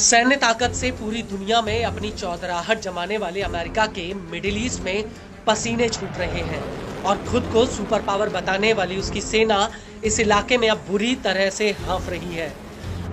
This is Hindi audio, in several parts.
सैन्य ताकत से पूरी दुनिया में अपनी चौधराहट जमाने वाले अमेरिका के मिडिल ईस्ट में पसीने छूट रहे हैं और खुद को सुपर पावर बताने वाली उसकी सेना इस इलाके में अब बुरी तरह से हाँफ रही है।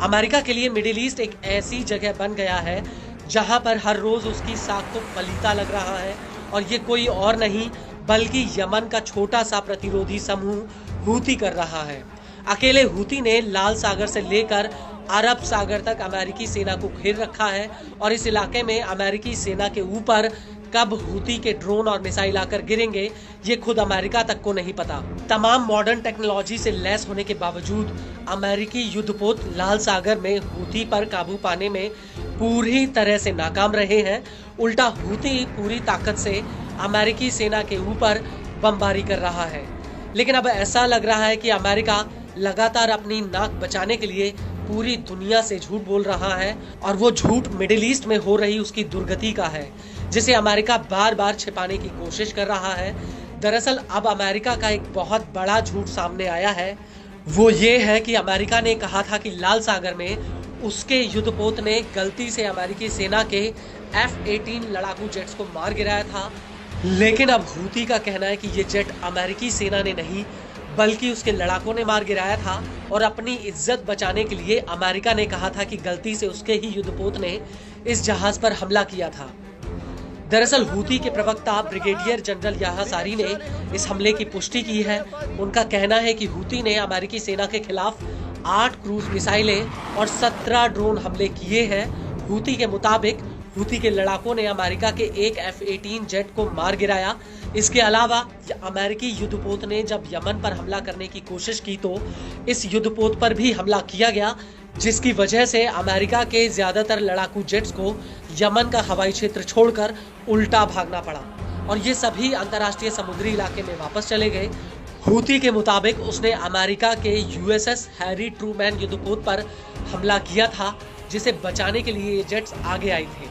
अमेरिका के लिए मिडिल ईस्ट एक ऐसी जगह बन गया है जहां पर हर रोज उसकी साख को पलीता लग रहा है और ये कोई और नहीं बल्कि यमन का छोटा सा प्रतिरोधी समूह हूती कर रहा है। अकेले हूती ने लाल सागर से लेकर अरब सागर तक अमेरिकी सेना को घेर रखा है और इस इलाके में अमेरिकी सेना के ऊपर कब हूती के ड्रोन और मिसाइल आकर गिरेंगे ये खुद अमेरिका तक को नहीं पता। तमाम मॉडर्न टेक्नोलॉजी से लैस होने के बावजूद अमेरिकी युद्धपोत लाल सागर में हूती पर काबू पाने में पूरी तरह से नाकाम रहे हैं। उल्टा हूती पूरी ताकत से अमेरिकी सेना के ऊपर बमबारी कर रहा है। लेकिन अब ऐसा लग रहा है कि अमेरिका लगातार अपनी नाक बचाने के लिए पूरी दुनिया से झूठ बोल रहा है और वो झूठ मिडिल ईस्ट में हो रही उसकी दुर्गति का है जिसे अमेरिका बार बार छिपाने की कोशिश कर रहा है। दरअसल अब अमेरिका का एक बहुत बड़ा झूठ सामने आया है। वो ये है कि अमेरिका ने कहा था कि लाल सागर में उसके युद्धपोत ने गलती से अमेरिकी सेना के F-18 लड़ाकू जेट्स को मार गिराया था। लेकिन अब हूती का कहना है कि ये जेट अमेरिकी सेना ने नहीं बल्कि उसके लड़ाकों ने मार गिराया था और अपनी इज्जत बचाने के लिए अमेरिका ने कहा था कि गलती से उसके ही युद्धपोत ने इस जहाज पर हमला किया था। दरअसल हूती के प्रवक्ता ब्रिगेडियर जनरल याह्या सारी ने इस हमले की पुष्टि की है। उनका कहना है कि हूती ने अमेरिकी सेना के खिलाफ 8 क्रूज मिसाइलें और 17 ड्रोन हमले किए हैं। हूती के मुताबिक हूती के लड़ाकों ने अमेरिका के एक F-18 जेट को मार गिराया। इसके अलावा अमेरिकी युद्धपोत ने जब यमन पर हमला करने की कोशिश की तो इस युद्धपोत पर भी हमला किया गया जिसकी वजह से अमेरिका के ज्यादातर लड़ाकू जेट्स को यमन का हवाई क्षेत्र छोड़कर उल्टा भागना पड़ा और ये सभी अंतर्राष्ट्रीय समुद्री इलाके में वापस चले गए। हूती के मुताबिक उसने अमेरिका के USS हैरी ट्रूमैन युद्धपोत पर हमला किया था जिसे बचाने के लिए ये जेट्स आगे आई थे।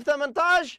F-18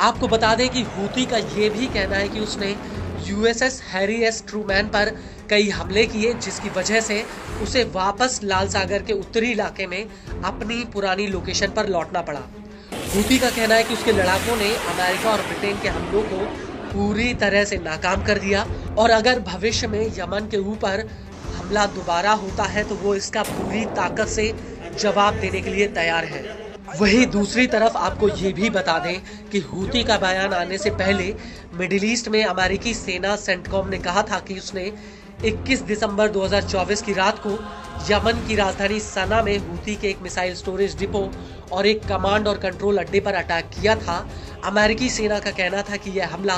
आपको बता दें कि हूती का ये भी कहना है कि उसने USS हैरी एस ट्रूमैन पर कई हमले किए जिसकी वजह से उसे वापस लाल सागर के उत्तरी इलाके में अपनी पुरानी लोकेशन पर लौटना पड़ा। हूती का कहना है कि उसके लड़ाकों ने अमेरिका और ब्रिटेन के हमलों को पूरी तरह से नाकाम कर दिया और अगर भविष्य में यमन के ऊपर हमला दोबारा होता है तो वो इसका पूरी ताकत से जवाब देने के लिए तैयार है। वहीं दूसरी तरफ आपको ये भी बता दें कि हूती का बयान आने से पहले मिडिल ईस्ट में अमेरिकी सेना सेंटकॉम ने कहा था कि उसने 21 दिसंबर 2024 की रात को यमन की राजधानी सना में हूती के एक मिसाइल स्टोरेज डिपो और एक कमांड और कंट्रोल अड्डे पर अटैक किया था। अमेरिकी सेना का कहना था कि यह हमला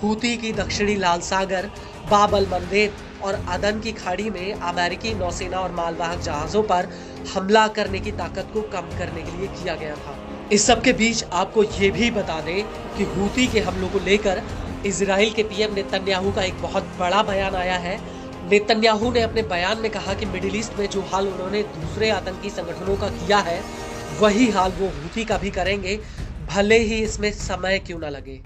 हूती की दक्षिणी लाल सागर, बाब अल मंदेब और अदन की खाड़ी में अमेरिकी नौसेना और मालवाहक जहाजों पर हमला करने की ताकत को कम करने के लिए किया गया था। इस सब के बीच आपको ये भी बता दें कि हूती के हमलों को लेकर इजराइल के PM नेतन्याहू का एक बहुत बड़ा बयान आया है। नेतन्याहू ने अपने बयान में कहा कि मिडिल ईस्ट में जो हाल उन्होंने दूसरे आतंकी संगठनों का किया है वही हाल वो हूती का भी करेंगे भले ही इसमें समय क्यों न लगे।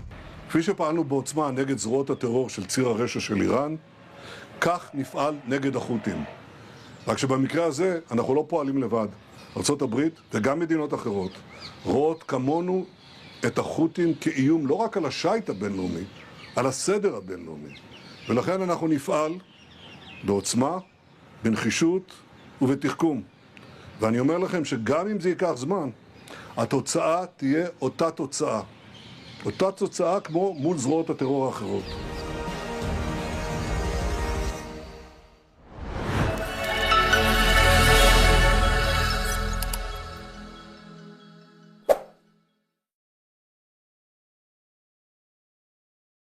כפי שפעלנו בעוצמה נגד זרועות הטרור של ציר הרשע של איראן, כך נפעל נגד החות'ים. רק שבמקרה הזה אנחנו לא פועלים לבד. ארצות הברית וגם מדינות אחרות רואות כמונו את החות'ים כאיום לא רק על השייט הבינלאומי, על הסדר הבינלאומי. ולכן אנחנו נפעל בעוצמה, בנחישות ובתחכום. ואני אומר לכם שגם אם זה ייקח זמן, התוצאה תהיה אותה תוצאה. אותה תוצאה כמו מול זרועות הטרור האחרות.